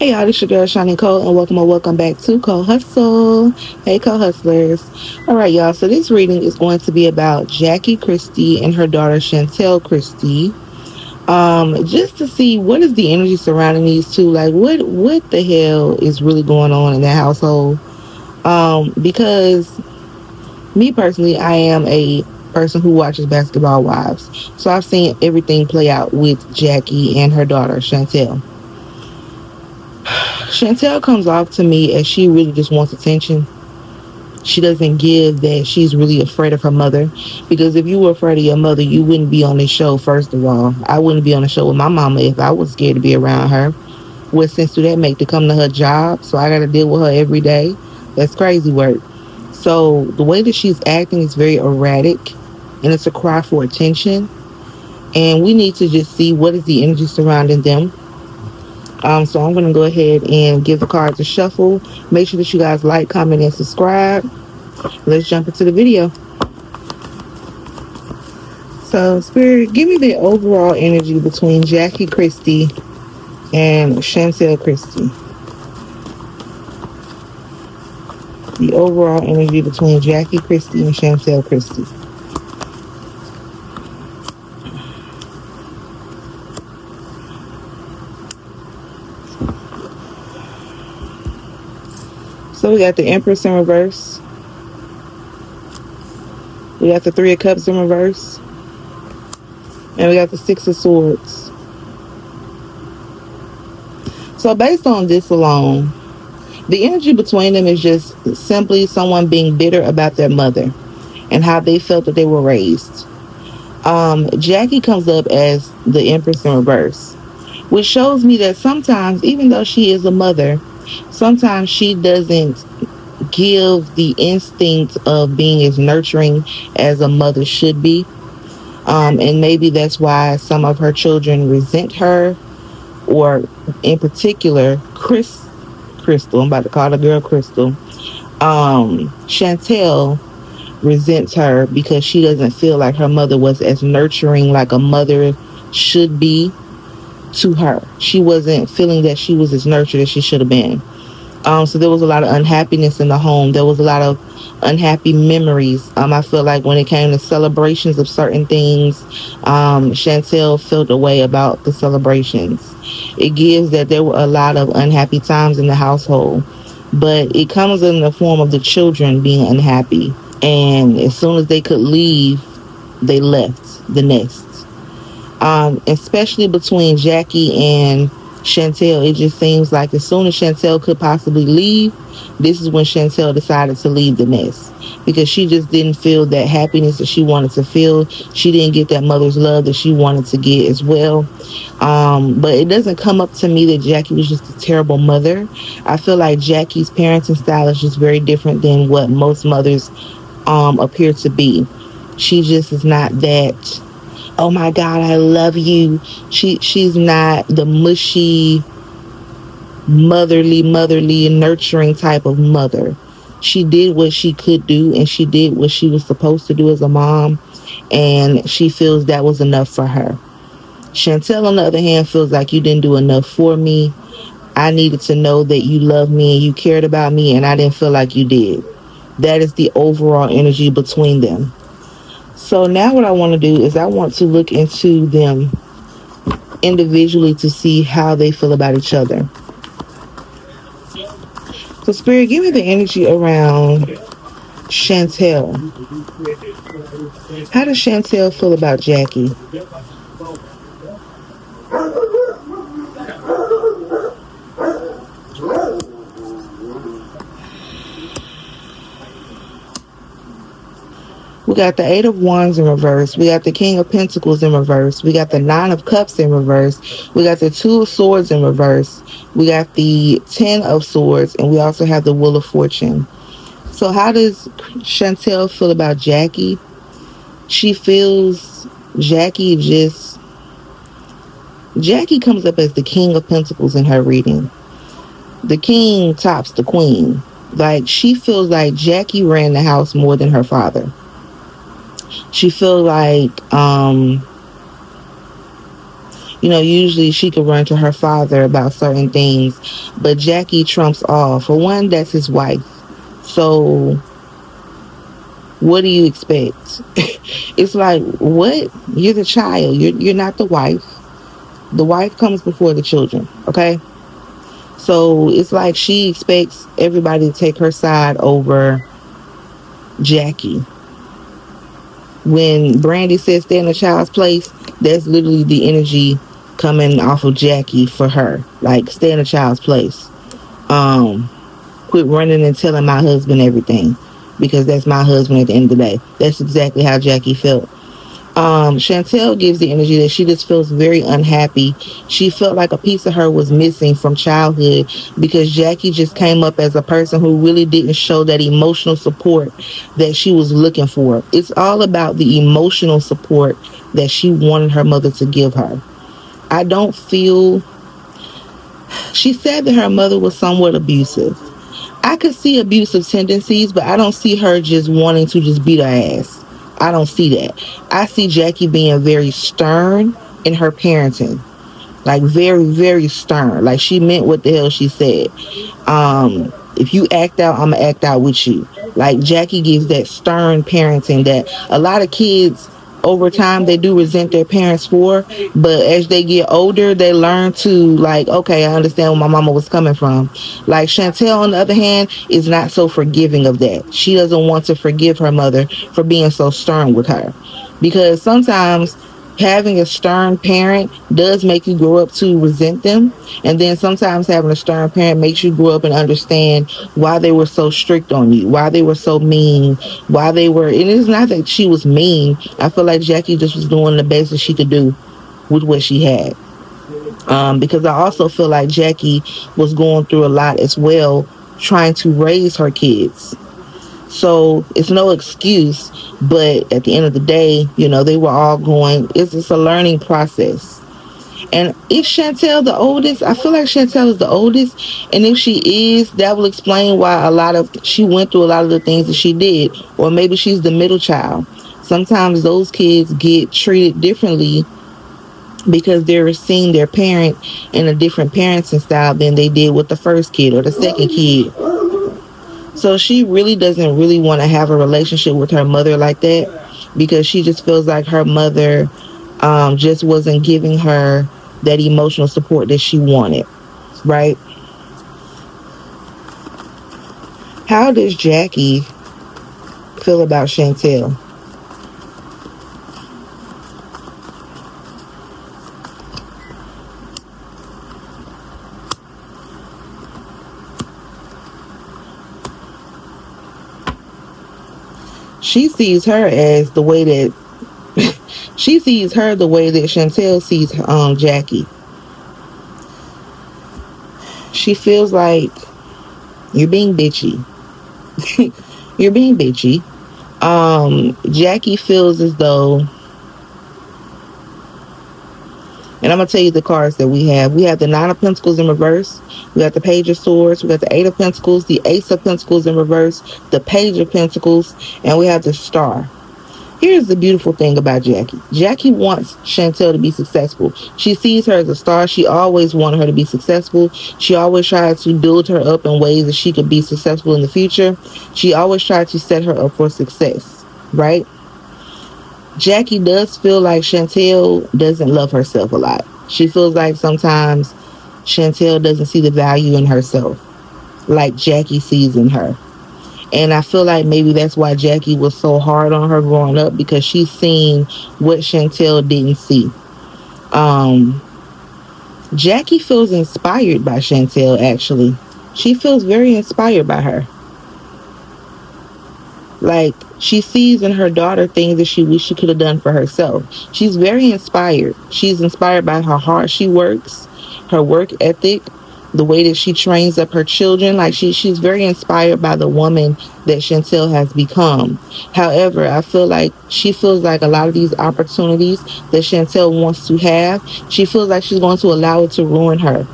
Hey y'all, this your girl Shani Cole, and welcome back to Cole Hustle. Hey Co-Hustlers. Alright y'all, so this reading is going to be about Jackie Christy and her daughter Chantal Christy. Just to see what is the energy surrounding these two, like what the hell is really going on in that household. Because me personally, I am a person who watches Basketball Wives. So I've seen everything play out with Jackie and her daughter Chantal. Chantal comes off to me as she really just wants attention. She doesn't give that she's really afraid of her mother. Because if you were afraid of your mother, you wouldn't be on this show, first of all. I wouldn't be on the show with my mama if I was scared to be around her. What sense do that make to come to her job? So I got to deal with her every day? That's crazy work. So the way that she's acting is very erratic. And it's a cry for attention. And we need to just see what is the energy surrounding them. So I'm going to go ahead and give the cards a shuffle. Make sure that you guys like, comment, and subscribe. Let's jump into the video. So, Spirit, give me the overall energy between Jackie Christy and Chantal Christy. The overall energy between Jackie Christy and Chantal Christy. So we got the Empress in reverse. We got the Three of Cups in reverse. And we got the Six of Swords. So based on this alone, the energy between them is just simply someone being bitter about their mother and how they felt that they were raised. Jackie comes up as the Empress in reverse, which shows me that sometimes, even though she is a mother, sometimes she doesn't give the instinct of being as nurturing as a mother should be. And maybe that's why some of her children resent her, or in particular, Crystal, I'm about to call the girl Crystal. Chantal resents her because she doesn't feel like her mother was as nurturing like a mother should be to her. She wasn't feeling that she was as nurtured as she should have been. So there was a lot of unhappiness in the home. There was a lot of unhappy memories. I feel like when it came to celebrations of certain things, Chantal felt a way about the celebrations. It gives that there were a lot of unhappy times in the household, but it comes in the form of the children being unhappy. And as soon as they could leave, they left the nest. Especially between Jackie and Chantal, it just seems like as soon as Chantal could possibly leave, this is when Chantal decided to leave the nest, because she just didn't feel that happiness that she wanted to feel. She didn't get that mother's love that she wanted to get as well. But it doesn't come up to me that Jackie was just a terrible mother. I feel like Jackie's parenting style is just very different than what most mothers appear to be. She just is not that, oh my God, I love you. She's not the mushy, motherly, nurturing type of mother. She did what she could do, and she did what she was supposed to do as a mom, and she feels that was enough for her. Chantal, on the other hand, feels like you didn't do enough for me. I needed to know that you loved me and you cared about me, and I didn't feel like you did. That is the overall energy between them. So now what I want to do is I want to look into them individually to see how they feel about each other. So Spirit, give me the energy around Chantal. How does Chantal feel about Jackie? We got the Eight of Wands in reverse. We got the King of Pentacles in reverse. We got the Nine of Cups in reverse. We got the Two of Swords in reverse. We got the Ten of Swords. And we also have the Wheel of Fortune. So how does Chantal feel about Jackie? She feels Jackie comes up as the King of Pentacles in her reading. The King tops the Queen. Like, she feels like Jackie ran the house more than her father. She feels like Usually she could run to her father about certain things, but Jackie trumps all. For one, that's his wife. So what do you expect? It's like, what? You're the child. You're not the wife. The wife comes before the children, okay? So it's like she expects everybody to take her side over Jackie. When Brandy says stay in the child's place, that's literally the energy coming off of Jackie for her. Like, stay in the child's place. Quit running and telling my husband everything, because that's my husband at the end of the day. That's exactly how Jackie felt. Chantal gives the energy that she just feels very unhappy. She felt like a piece of her was missing from childhood, because Jackie just came up as a person who really didn't show that emotional support that she was looking for. It's all about the emotional support that she wanted her mother to give her. I don't feel... She said that her mother was somewhat abusive. I could see abusive tendencies, but I don't see her just wanting to just beat her ass. I don't see that. I see Jackie being very stern in her parenting. Like, very, very stern. Like, she meant what the hell she said. If you act out, I'm going to act out with you. Like, Jackie gives that stern parenting that a lot of kids over time they do resent their parents for, but as they get older they learn to, like, okay, I understand where my mama was coming from. Like, Chantal, on the other hand, is not so forgiving of that. She doesn't want to forgive her mother for being so stern with her, because sometimes having a stern parent does make you grow up to resent them, and then sometimes having a stern parent makes you grow up and understand why they were so strict on you, why they were so mean, why they were... And it's not that she was mean. I feel like Jackie just was doing the best that she could do with what she had. Because I also feel like Jackie was going through a lot as well, trying to raise her kids. So it's no excuse, but at the end of the day, they were all going... It's just a learning process. And is Chantal the oldest? I feel like Chantal is the oldest, and if she is, that will explain why she went through a lot of the things that she did. Or maybe she's the middle child. Sometimes those kids get treated differently because they're seeing their parent in a different parenting style than they did with the first kid or the second kid. So she really doesn't really want to have a relationship with her mother like that, because she just feels like her mother just wasn't giving her that emotional support that she wanted, right? How does Jackie feel about Chantal? She sees her as the way that she sees her the way that Chantal sees Jackie. She feels like you're being bitchy. You're being bitchy. Jackie feels as though, and I'm going to tell you the cards that we have. We have the Nine of Pentacles in reverse. We got the Page of Swords. We got the Eight of Pentacles, the Ace of Pentacles in reverse, the Page of Pentacles, and we have the Star. Here's the beautiful thing about Jackie. Jackie wants Chantal to be successful. She sees her as a star. She always wanted her to be successful. She always tried to build her up in ways that she could be successful in the future. She always tried to set her up for success, right? Jackie does feel like Chantal doesn't love herself a lot. She feels like sometimes Chantal doesn't see the value in herself like Jackie sees in her. And I feel like maybe that's why Jackie was so hard on her growing up, because she's seen what Chantal didn't see. Jackie feels inspired by Chantal, actually. She feels very inspired by her. Like, she sees in her daughter things that she wish she could have done for herself. She's very inspired. She's inspired by how hard she works, her work ethic, the way that she trains up her children. Like, she's very inspired by the woman that Chantal has become. However, I feel like she feels like a lot of these opportunities that Chantal wants to have, she feels like she's going to allow it to ruin her.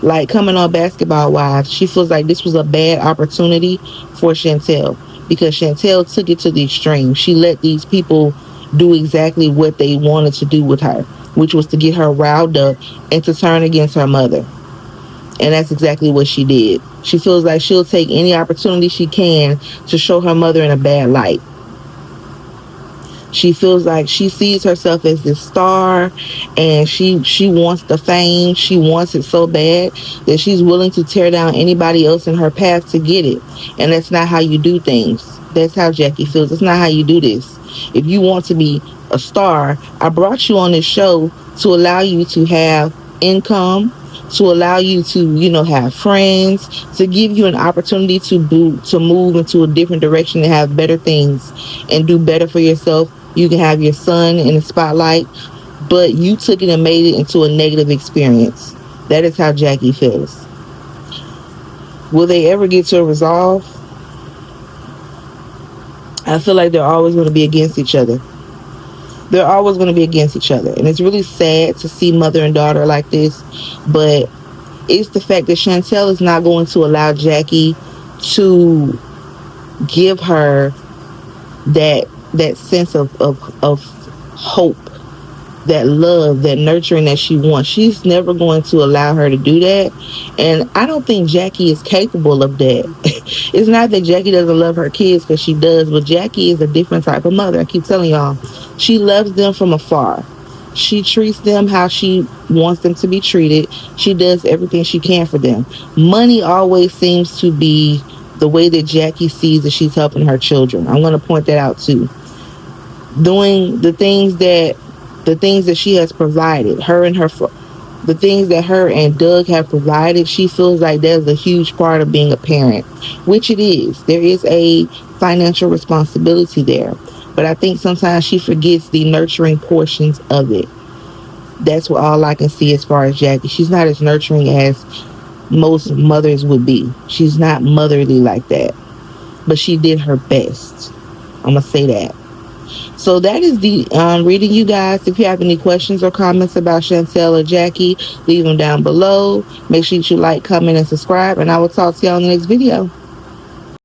Like, coming on Basketball Wives, she feels like this was a bad opportunity for Chantal, because Chantal took it to the extreme. She let these people do exactly what they wanted to do with her. which was to get her riled up and to turn against her mother. And that's exactly what she did. She feels like she'll take any opportunity she can to show her mother in a bad light. She feels like she sees herself as this star, and she wants the fame. She wants it so bad that she's willing to tear down anybody else in her path to get it. And that's not how you do things. That's how Jackie feels. That's not how you do this. If you want to be a star, I brought you on this show to allow you to have income, to allow you to, have friends, to give you an opportunity to move into a different direction and have better things and do better for yourself. You can have your son in the spotlight, but you took it and made it into a negative experience. That is how Jackie feels. Will they ever get to a resolve? I feel like they're always going to be against each other. They're always going to be against each other. And it's really sad to see mother and daughter like this, but it's the fact that Chantal is not going to allow Jackie to give her that sense of hope, that love, that nurturing that she wants. She's never going to allow her to do that. And I don't think Jackie is capable of that. It's not that Jackie doesn't love her kids, because she does, but Jackie is a different type of mother. I keep telling y'all, she loves them from afar. She treats them how she wants them to be treated. She does everything she can for them. Money always seems to be the way that Jackie sees that she's helping her children. I'm going to point that out too. Doing the things that she has provided, the things that her and Doug have provided, she feels like that's a huge part of being a parent, which it is. There is a financial responsibility there. But I think sometimes she forgets the nurturing portions of it. That's what all I can see as far as Jackie. She's not as nurturing as most mothers would be. She's not motherly like that. But she did her best. I'm going to say that. So that is the reading, you guys. If you have any questions or comments about Chantal or Jackie, leave them down below. Make sure you like, comment, and subscribe. And I will talk to y'all in the next video.